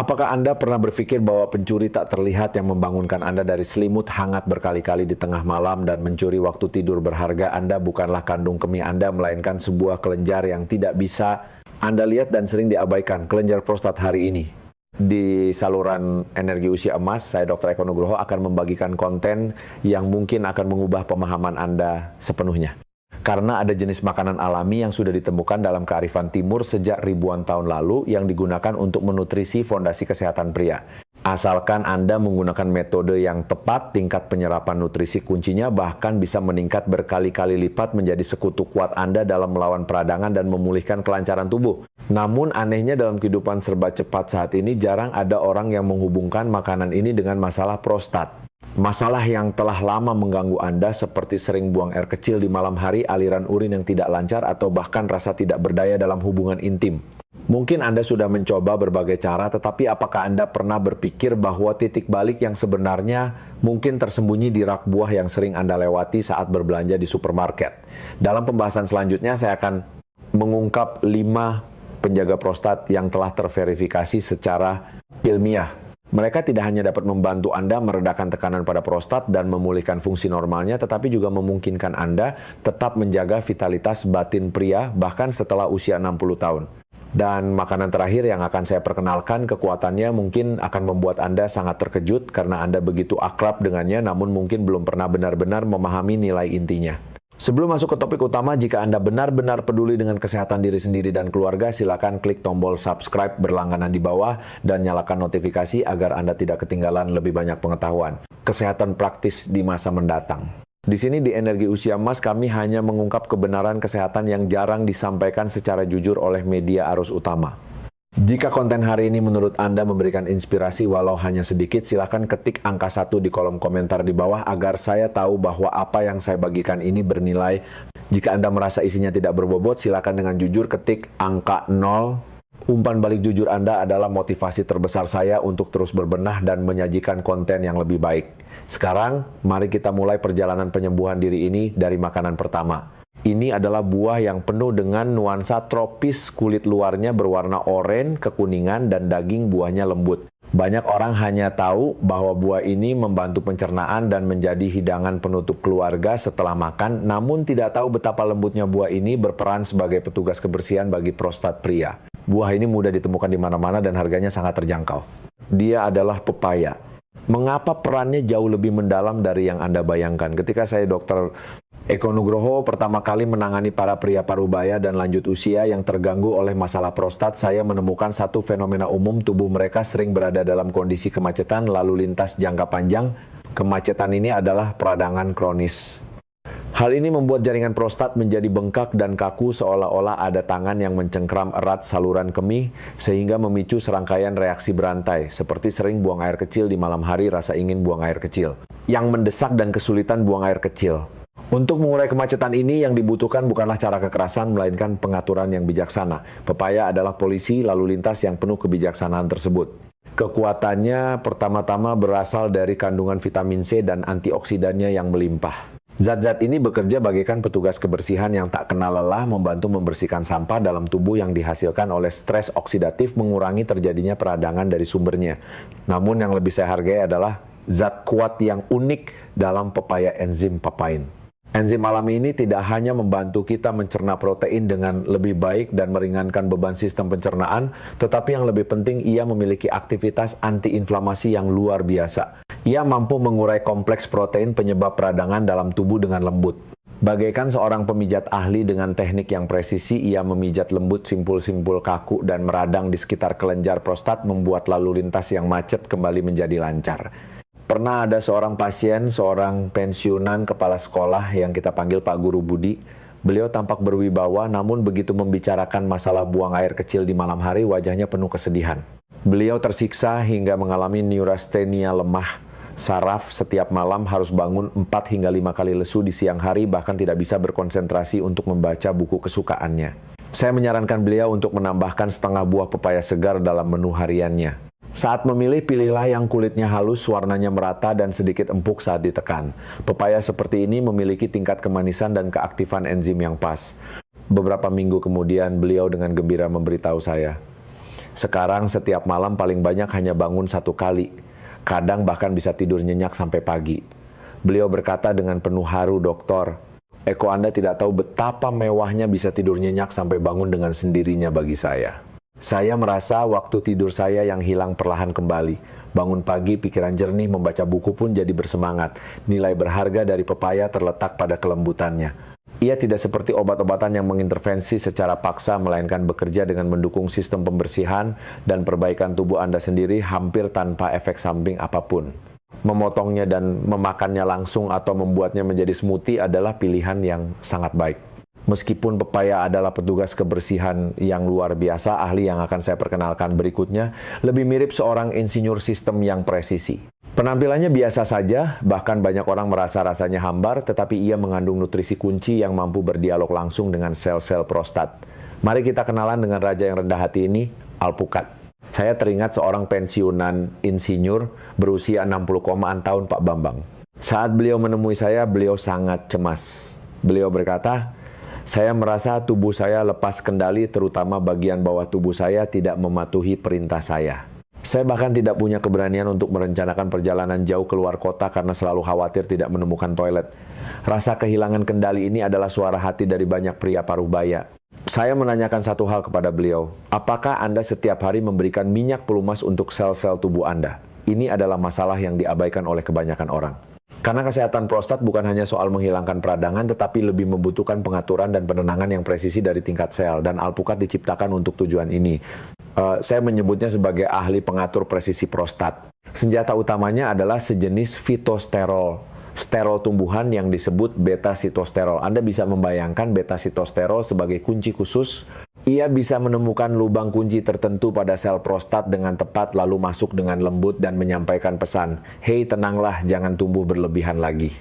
Apakah Anda pernah berpikir bahwa pencuri tak terlihat yang membangunkan Anda dari selimut hangat berkali-kali di tengah malam dan mencuri waktu tidur berharga Anda bukanlah kandung kemih Anda, melainkan sebuah kelenjar yang tidak bisa Anda lihat dan sering diabaikan, kelenjar prostat hari ini? Di saluran energi usia emas, saya Dr. Eko Nugroho akan membagikan konten yang mungkin akan mengubah pemahaman Anda sepenuhnya. Karena ada jenis makanan alami yang sudah ditemukan dalam kearifan timur sejak ribuan tahun lalu yang digunakan untuk menutrisi fondasi kesehatan pria. Asalkan Anda menggunakan metode yang tepat, tingkat penyerapan nutrisi kuncinya bahkan bisa meningkat berkali-kali lipat menjadi sekutu kuat Anda dalam melawan peradangan dan memulihkan kelancaran tubuh. Namun anehnya dalam kehidupan serba cepat saat ini jarang ada orang yang menghubungkan makanan ini dengan masalah prostat. Masalah yang telah lama mengganggu Anda seperti sering buang air kecil di malam hari, aliran urin yang tidak lancar, atau bahkan rasa tidak berdaya dalam hubungan intim. Mungkin Anda sudah mencoba berbagai cara, tetapi apakah Anda pernah berpikir bahwa titik balik yang sebenarnya mungkin tersembunyi di rak buah yang sering Anda lewati saat berbelanja di supermarket? Dalam pembahasan selanjutnya, saya akan mengungkap 5 penjaga prostat yang telah terverifikasi secara ilmiah. Mereka tidak hanya dapat membantu Anda meredakan tekanan pada prostat dan memulihkan fungsi normalnya, tetapi juga memungkinkan Anda tetap menjaga vitalitas batin pria bahkan setelah usia 60 tahun. Dan makanan terakhir yang akan saya perkenalkan, kekuatannya mungkin akan membuat Anda sangat terkejut karena Anda begitu akrab dengannya namun mungkin belum pernah benar-benar memahami nilai intinya. Sebelum masuk ke topik utama, jika Anda benar-benar peduli dengan kesehatan diri sendiri dan keluarga, silakan klik tombol subscribe berlangganan di bawah dan nyalakan notifikasi agar Anda tidak ketinggalan lebih banyak pengetahuan kesehatan praktis di masa mendatang. Di sini di Energi Usia Emas kami hanya mengungkap kebenaran kesehatan yang jarang disampaikan secara jujur oleh media arus utama. Jika konten hari ini menurut Anda memberikan inspirasi walau hanya sedikit, silakan ketik angka 1 di kolom komentar di bawah agar saya tahu bahwa apa yang saya bagikan ini bernilai. Jika Anda merasa isinya tidak berbobot, silakan dengan jujur ketik angka 0. Umpan balik jujur Anda adalah motivasi terbesar saya untuk terus berbenah dan menyajikan konten yang lebih baik. Sekarang, mari kita mulai perjalanan penyembuhan diri ini dari makanan pertama. Ini adalah buah yang penuh dengan nuansa tropis, kulit luarnya berwarna oranye, kekuningan, dan daging buahnya lembut. Banyak orang hanya tahu bahwa buah ini membantu pencernaan dan menjadi hidangan penutup keluarga setelah makan, namun tidak tahu betapa lembutnya buah ini berperan sebagai petugas kebersihan bagi prostat pria. Buah ini mudah ditemukan di mana-mana dan harganya sangat terjangkau. Dia adalah pepaya. Mengapa perannya jauh lebih mendalam dari yang Anda bayangkan? Ketika saya Dr. Eko Nugroho pertama kali menangani para pria parubaya dan lanjut usia yang terganggu oleh masalah prostat, saya menemukan satu fenomena umum: tubuh mereka sering berada dalam kondisi kemacetan lalu lintas jangka panjang. Kemacetan ini adalah peradangan kronis. Hal ini membuat jaringan prostat menjadi bengkak dan kaku seolah-olah ada tangan yang mencengkram erat saluran kemih sehingga memicu serangkaian reaksi berantai seperti sering buang air kecil di malam hari, rasa ingin buang air kecil yang mendesak dan kesulitan buang air kecil. Untuk mengurai kemacetan ini yang dibutuhkan bukanlah cara kekerasan melainkan pengaturan yang bijaksana. Pepaya adalah polisi lalu lintas yang penuh kebijaksanaan tersebut. Kekuatannya pertama-tama berasal dari kandungan vitamin C dan antioksidannya yang melimpah. Zat-zat ini bekerja bagaikan petugas kebersihan yang tak kenal lelah, membantu membersihkan sampah dalam tubuh yang dihasilkan oleh stres oksidatif, mengurangi terjadinya peradangan dari sumbernya. Namun yang lebih saya hargai adalah zat kuat yang unik dalam pepaya, enzim papain. Enzim alami ini tidak hanya membantu kita mencerna protein dengan lebih baik dan meringankan beban sistem pencernaan, tetapi yang lebih penting ia memiliki aktivitas antiinflamasi yang luar biasa. Ia mampu mengurai kompleks protein penyebab peradangan dalam tubuh dengan lembut. Bagaikan seorang pemijat ahli dengan teknik yang presisi, ia memijat lembut simpul-simpul kaku dan meradang di sekitar kelenjar prostat, membuat lalu lintas yang macet kembali menjadi lancar. Pernah ada seorang pasien, seorang pensiunan kepala sekolah yang kita panggil Pak Guru Budi. Beliau tampak berwibawa, namun begitu membicarakan masalah buang air kecil di malam hari, wajahnya penuh kesedihan. Beliau tersiksa hingga mengalami neurastenia lemah saraf, setiap malam harus bangun 4 hingga 5 kali lesu di siang hari, bahkan tidak bisa berkonsentrasi untuk membaca buku kesukaannya. Saya menyarankan beliau untuk menambahkan setengah buah pepaya segar dalam menu hariannya. Saat memilih, pilihlah yang kulitnya halus, warnanya merata, dan sedikit empuk saat ditekan. Pepaya seperti ini memiliki tingkat kemanisan dan keaktifan enzim yang pas. Beberapa minggu kemudian, beliau dengan gembira memberitahu saya, Sekarang setiap malam paling banyak hanya bangun 1 kali. Kadang bahkan bisa tidur nyenyak sampai pagi. Beliau berkata dengan penuh haru, "Dokter, Eko, Anda tidak tahu betapa mewahnya bisa tidur nyenyak sampai bangun dengan sendirinya bagi saya. Saya merasa waktu tidur saya yang hilang perlahan kembali. Bangun pagi, pikiran jernih, membaca buku pun jadi bersemangat. Nilai berharga dari pepaya terletak pada kelembutannya. Ia tidak seperti obat-obatan yang mengintervensi secara paksa, melainkan bekerja dengan mendukung sistem pembersihan dan perbaikan tubuh Anda sendiri hampir tanpa efek samping apapun. Memotongnya dan memakannya langsung atau membuatnya menjadi smoothie adalah pilihan yang sangat baik. Meskipun pepaya adalah petugas kebersihan yang luar biasa, ahli yang akan saya perkenalkan berikutnya lebih mirip seorang insinyur sistem yang presisi. Penampilannya biasa saja, bahkan banyak orang merasa rasanya hambar, tetapi ia mengandung nutrisi kunci yang mampu berdialog langsung dengan sel-sel prostat. Mari kita kenalan dengan raja yang rendah hati ini, alpukat. Saya teringat seorang pensiunan insinyur berusia 60-an tahun, Pak Bambang. Saat beliau menemui saya, beliau sangat cemas. Beliau berkata, "Saya merasa tubuh saya lepas kendali, terutama bagian bawah tubuh saya tidak mematuhi perintah saya. Saya bahkan tidak punya keberanian untuk merencanakan perjalanan jauh keluar kota karena selalu khawatir tidak menemukan toilet. Rasa kehilangan kendali ini adalah suara hati dari banyak pria paruh baya." Saya menanyakan satu hal kepada beliau, apakah Anda setiap hari memberikan minyak pelumas untuk sel-sel tubuh Anda? Ini adalah masalah yang diabaikan oleh kebanyakan orang. Karena kesehatan prostat bukan hanya soal menghilangkan peradangan, tetapi lebih membutuhkan pengaturan dan penenangan yang presisi dari tingkat sel, dan alpukat diciptakan untuk tujuan ini. Saya menyebutnya sebagai ahli pengatur presisi prostat. Senjata utamanya adalah sejenis fitosterol, sterol tumbuhan yang disebut beta-sitosterol. Anda bisa membayangkan beta-sitosterol sebagai kunci khusus. Ia bisa menemukan lubang kunci tertentu pada sel prostat dengan tepat, lalu masuk dengan lembut dan menyampaikan pesan, "Hei, tenanglah, jangan tumbuh berlebihan lagi."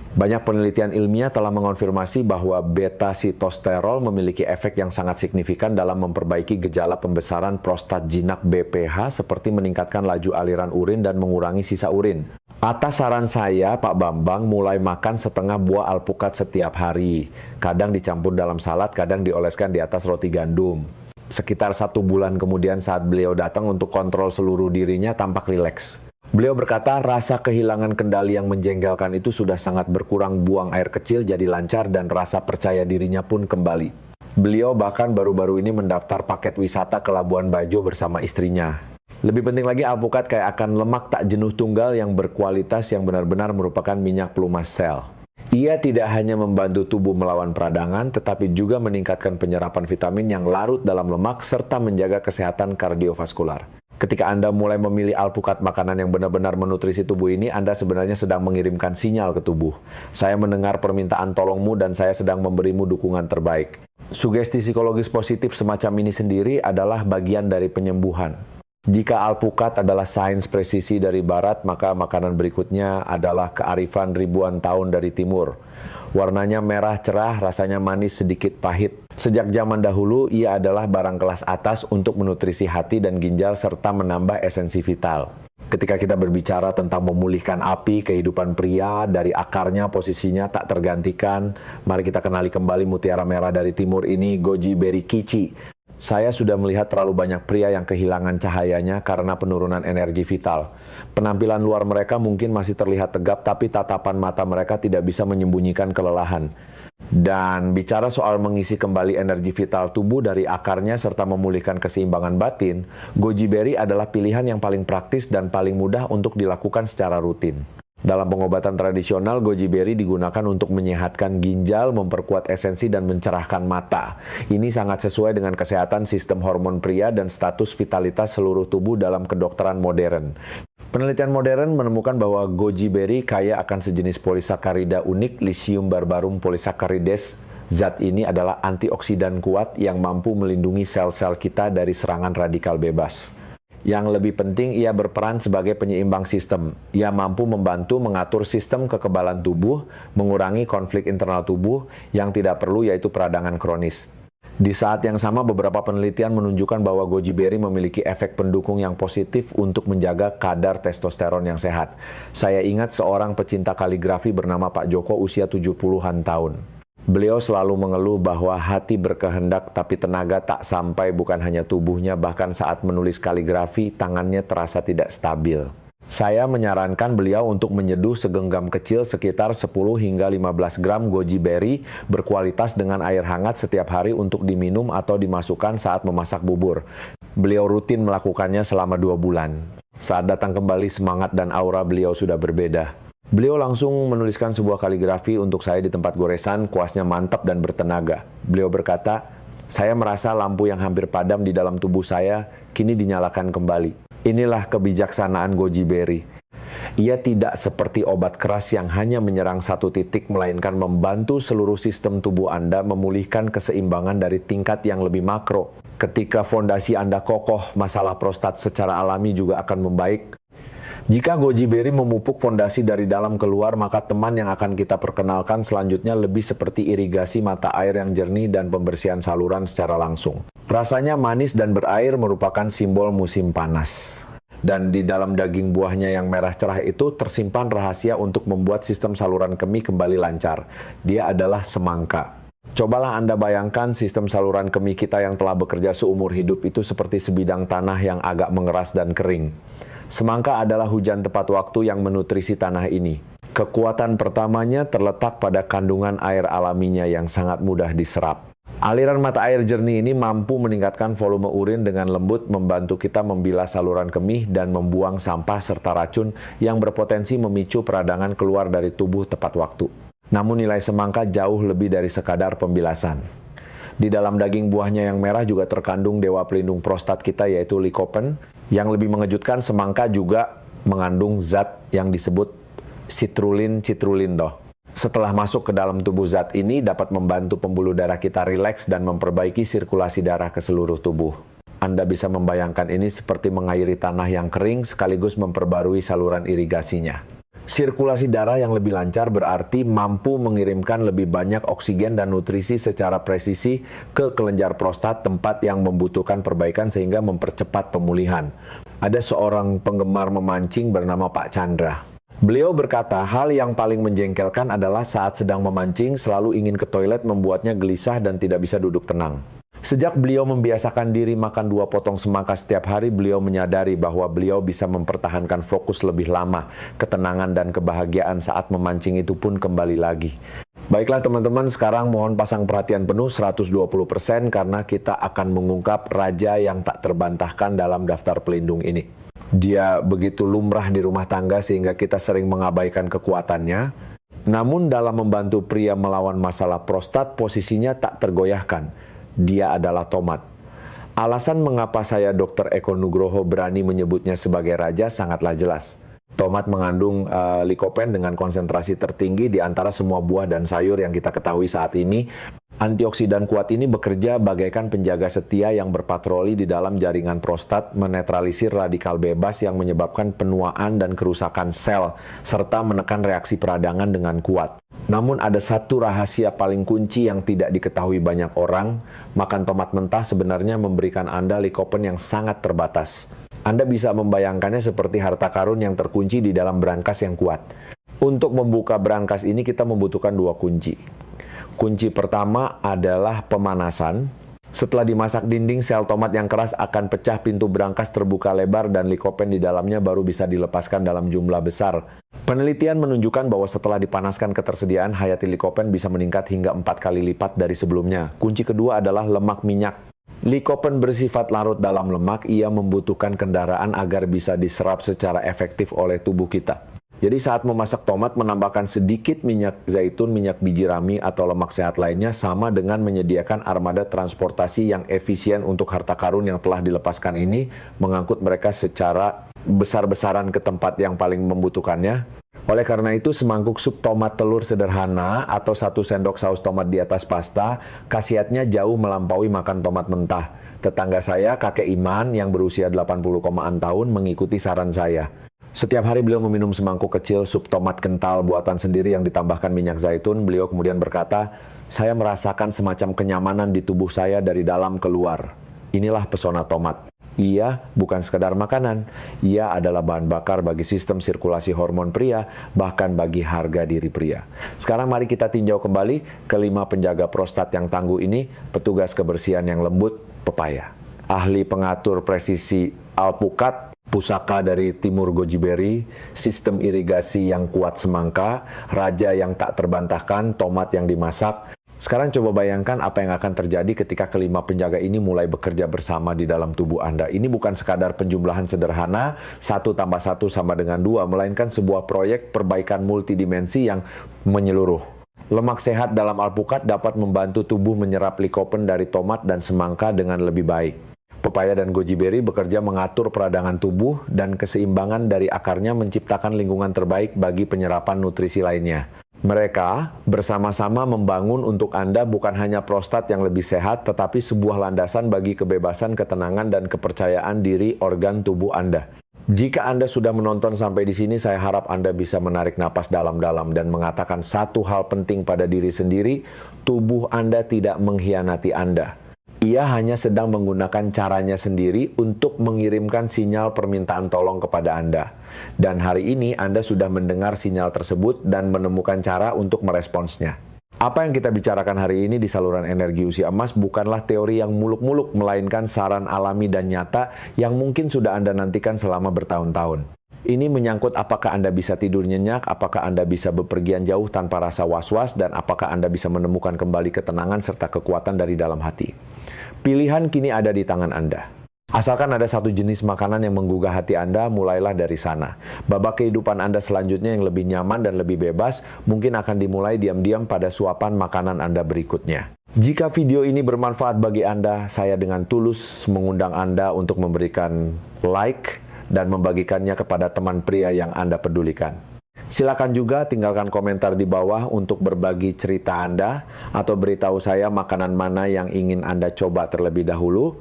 Banyak penelitian ilmiah telah mengonfirmasi bahwa beta-sitosterol memiliki efek yang sangat signifikan dalam memperbaiki gejala pembesaran prostat jinak BPH, seperti meningkatkan laju aliran urin dan mengurangi sisa urin. Atas saran saya, Pak Bambang mulai makan setengah buah alpukat setiap hari. Kadang dicampur dalam salad, kadang dioleskan di atas roti gandum. Sekitar 1 bulan kemudian saat beliau datang untuk kontrol seluruh dirinya, tampak rileks. Beliau berkata rasa kehilangan kendali yang menjengkelkan itu sudah sangat berkurang, buang air kecil jadi lancar dan rasa percaya dirinya pun kembali. Beliau bahkan baru-baru ini mendaftar paket wisata ke Labuan Bajo bersama istrinya. Lebih penting lagi, alpukat kaya akan lemak tak jenuh tunggal yang berkualitas yang benar-benar merupakan minyak pelumas sel. Ia tidak hanya membantu tubuh melawan peradangan, tetapi juga meningkatkan penyerapan vitamin yang larut dalam lemak serta menjaga kesehatan kardiovaskular. Ketika Anda mulai memilih alpukat, makanan yang benar-benar menutrisi tubuh ini, Anda sebenarnya sedang mengirimkan sinyal ke tubuh. Saya mendengar permintaan tolongmu dan saya sedang memberimu dukungan terbaik. Sugesti psikologis positif semacam ini sendiri adalah bagian dari penyembuhan. Jika alpukat adalah sains presisi dari barat, maka makanan berikutnya adalah kearifan ribuan tahun dari timur. Warnanya merah cerah, rasanya manis sedikit pahit. Sejak zaman dahulu, ia adalah barang kelas atas untuk menutrisi hati dan ginjal serta menambah esensi vital. Ketika kita berbicara tentang memulihkan api kehidupan pria, dari akarnya posisinya tak tergantikan, mari kita kenali kembali mutiara merah dari timur ini, goji berry kici. Saya sudah melihat terlalu banyak pria yang kehilangan cahayanya karena penurunan energi vital. Penampilan luar mereka mungkin masih terlihat tegap, tapi tatapan mata mereka tidak bisa menyembunyikan kelelahan. Dan bicara soal mengisi kembali energi vital tubuh dari akarnya serta memulihkan keseimbangan batin, goji berry adalah pilihan yang paling praktis dan paling mudah untuk dilakukan secara rutin. Dalam pengobatan tradisional, goji berry digunakan untuk menyehatkan ginjal, memperkuat esensi, dan mencerahkan mata. Ini sangat sesuai dengan kesehatan sistem hormon pria dan status vitalitas seluruh tubuh dalam kedokteran modern. Penelitian modern menemukan bahwa goji berry kaya akan sejenis polisakarida unik, Lycium barbarum polysaccharides. Zat ini adalah antioksidan kuat yang mampu melindungi sel-sel kita dari serangan radikal bebas. Yang lebih penting, ia berperan sebagai penyeimbang sistem. Ia mampu membantu mengatur sistem kekebalan tubuh, mengurangi konflik internal tubuh yang tidak perlu, yaitu peradangan kronis. Di saat yang sama, beberapa penelitian menunjukkan bahwa goji berry memiliki efek pendukung yang positif untuk menjaga kadar testosteron yang sehat. Saya ingat seorang pecinta kaligrafi bernama Pak Joko, usia 70-an tahun. Beliau selalu mengeluh bahwa hati berkehendak tapi tenaga tak sampai, bukan hanya tubuhnya, bahkan saat menulis kaligrafi tangannya terasa tidak stabil. Saya menyarankan beliau untuk menyeduh segenggam kecil sekitar 10 hingga 15 gram goji berry berkualitas dengan air hangat setiap hari untuk diminum atau dimasukkan saat memasak bubur. Beliau rutin melakukannya selama 2 bulan. Saat datang kembali, semangat dan aura beliau sudah berbeda. Beliau langsung menuliskan sebuah kaligrafi untuk saya di tempat goresan, kuasnya mantap dan bertenaga. Beliau berkata, "Saya merasa lampu yang hampir padam di dalam tubuh saya kini dinyalakan kembali. Inilah kebijaksanaan goji berry. Ia tidak seperti obat keras yang hanya menyerang satu titik, melainkan membantu seluruh sistem tubuh Anda memulihkan keseimbangan dari tingkat yang lebih makro. Ketika fondasi Anda kokoh, masalah prostat secara alami juga akan membaik. Jika goji berry memupuk fondasi dari dalam keluar, maka teman yang akan kita perkenalkan selanjutnya lebih seperti irigasi mata air yang jernih dan pembersihan saluran secara langsung. Rasanya manis dan berair, merupakan simbol musim panas. Dan di dalam daging buahnya yang merah cerah itu tersimpan rahasia untuk membuat sistem saluran kemih kembali lancar. Dia adalah semangka. Cobalah Anda bayangkan sistem saluran kemih kita yang telah bekerja seumur hidup itu seperti sebidang tanah yang agak mengeras dan kering. Semangka adalah hujan tepat waktu yang menutrisi tanah ini. Kekuatan pertamanya terletak pada kandungan air alaminya yang sangat mudah diserap. Aliran mata air jernih ini mampu meningkatkan volume urin dengan lembut, membantu kita membilas saluran kemih dan membuang sampah serta racun yang berpotensi memicu peradangan keluar dari tubuh tepat waktu. Namun nilai semangka jauh lebih dari sekadar pembilasan. Di dalam daging buahnya yang merah juga terkandung dewa pelindung prostat kita, yaitu lycopene. Yang lebih mengejutkan, semangka juga mengandung zat yang disebut citrulline doh. Setelah masuk ke dalam tubuh, zat ini dapat membantu pembuluh darah kita rileks dan memperbaiki sirkulasi darah ke seluruh tubuh. Anda bisa membayangkan ini seperti mengairi tanah yang kering sekaligus memperbarui saluran irigasinya. Sirkulasi darah yang lebih lancar berarti mampu mengirimkan lebih banyak oksigen dan nutrisi secara presisi ke kelenjar prostat, tempat yang membutuhkan perbaikan sehingga mempercepat pemulihan. Ada seorang penggemar memancing bernama Pak Chandra. Beliau berkata, hal yang paling menjengkelkan adalah saat sedang memancing selalu ingin ke toilet membuatnya gelisah dan tidak bisa duduk tenang. Sejak beliau membiasakan diri makan 2 potong semangka setiap hari, beliau menyadari bahwa beliau bisa mempertahankan fokus lebih lama. Ketenangan dan kebahagiaan saat memancing itu pun kembali lagi. Baiklah teman-teman, sekarang mohon pasang perhatian penuh 120% karena kita akan mengungkap raja yang tak terbantahkan dalam daftar pelindung ini. Dia begitu lumrah di rumah tangga sehingga kita sering mengabaikan kekuatannya. Namun dalam membantu pria melawan masalah prostat, posisinya tak tergoyahkan. Dia adalah tomat. Alasan mengapa saya Dr. Eko Nugroho berani menyebutnya sebagai raja sangatlah jelas. Tomat mengandung lycopene dengan konsentrasi tertinggi di antara semua buah dan sayur yang kita ketahui saat ini. Antioksidan kuat ini bekerja bagaikan penjaga setia yang berpatroli di dalam jaringan prostat, menetralisir radikal bebas yang menyebabkan penuaan dan kerusakan sel, serta menekan reaksi peradangan dengan kuat. Namun ada satu rahasia paling kunci yang tidak diketahui banyak orang. Makan tomat mentah sebenarnya memberikan Anda lycopene yang sangat terbatas. Anda bisa membayangkannya seperti harta karun yang terkunci di dalam brankas yang kuat. Untuk membuka brankas ini kita membutuhkan 2 kunci. Kunci pertama adalah pemanasan. Setelah dimasak dinding, sel tomat yang keras akan pecah, pintu brankas terbuka lebar dan lycopene di dalamnya baru bisa dilepaskan dalam jumlah besar. Penelitian menunjukkan bahwa setelah dipanaskan, ketersediaan hayati lycopene bisa meningkat hingga 4 kali lipat dari sebelumnya. Kunci kedua adalah lemak minyak. Lycopene bersifat larut dalam lemak, ia membutuhkan kendaraan agar bisa diserap secara efektif oleh tubuh kita. Jadi saat memasak tomat, menambahkan sedikit minyak zaitun, minyak biji rami, atau lemak sehat lainnya sama dengan menyediakan armada transportasi yang efisien untuk harta karun yang telah dilepaskan ini, mengangkut mereka secara besar-besaran ke tempat yang paling membutuhkannya. Oleh karena itu, semangkuk sup tomat telur sederhana atau 1 sendok saus tomat di atas pasta, khasiatnya jauh melampaui makan tomat mentah. Tetangga saya, kakek Iman, yang berusia 80-an tahun, mengikuti saran saya. Setiap hari beliau meminum semangkuk kecil sup tomat kental buatan sendiri yang ditambahkan minyak zaitun. Beliau kemudian berkata, saya merasakan semacam kenyamanan di tubuh saya dari dalam keluar. Inilah pesona tomat. Ia bukan sekadar makanan, ia adalah bahan bakar bagi sistem sirkulasi hormon pria, bahkan bagi harga diri pria. Sekarang mari kita tinjau kembali kelima penjaga prostat yang tangguh ini, petugas kebersihan yang lembut, pepaya. Ahli pengatur presisi alpukat, pusaka dari timur goji berry, sistem irigasi yang kuat semangka, raja yang tak terbantahkan, tomat yang dimasak. Sekarang coba bayangkan apa yang akan terjadi ketika kelima penjaga ini mulai bekerja bersama di dalam tubuh Anda. Ini bukan sekadar penjumlahan sederhana, 1 tambah 1 sama dengan 2, melainkan sebuah proyek perbaikan multidimensi yang menyeluruh. Lemak sehat dalam alpukat dapat membantu tubuh menyerap likopen dari tomat dan semangka dengan lebih baik. Pepaya dan goji berry bekerja mengatur peradangan tubuh dan keseimbangan dari akarnya menciptakan lingkungan terbaik bagi penyerapan nutrisi lainnya. Mereka bersama-sama membangun untuk Anda bukan hanya prostat yang lebih sehat, tetapi sebuah landasan bagi kebebasan, ketenangan, dan kepercayaan diri organ tubuh Anda. Jika Anda sudah menonton sampai di sini, saya harap Anda bisa menarik napas dalam-dalam dan mengatakan satu hal penting pada diri sendiri, tubuh Anda tidak mengkhianati Anda. Ia hanya sedang menggunakan caranya sendiri untuk mengirimkan sinyal permintaan tolong kepada Anda. Dan hari ini Anda sudah mendengar sinyal tersebut dan menemukan cara untuk meresponsnya. Apa yang kita bicarakan hari ini di saluran energi usia emas bukanlah teori yang muluk-muluk, melainkan saran alami dan nyata yang mungkin sudah Anda nantikan selama bertahun-tahun. Ini menyangkut apakah Anda bisa tidur nyenyak, apakah Anda bisa bepergian jauh tanpa rasa was-was, dan apakah Anda bisa menemukan kembali ketenangan serta kekuatan dari dalam hati. Pilihan kini ada di tangan Anda. Asalkan ada satu jenis makanan yang menggugah hati Anda, mulailah dari sana. Babak kehidupan Anda selanjutnya yang lebih nyaman dan lebih bebas, mungkin akan dimulai diam-diam pada suapan makanan Anda berikutnya. Jika video ini bermanfaat bagi Anda, saya dengan tulus mengundang Anda untuk memberikan like dan membagikannya kepada teman pria yang Anda pedulikan. Silakan juga tinggalkan komentar di bawah untuk berbagi cerita Anda atau beritahu saya makanan mana yang ingin Anda coba terlebih dahulu.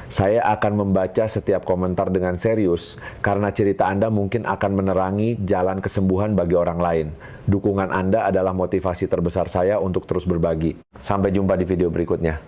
Saya akan membaca setiap komentar dengan serius karena cerita Anda mungkin akan menerangi jalan kesembuhan bagi orang lain. Dukungan Anda adalah motivasi terbesar saya untuk terus berbagi. Sampai jumpa di video berikutnya.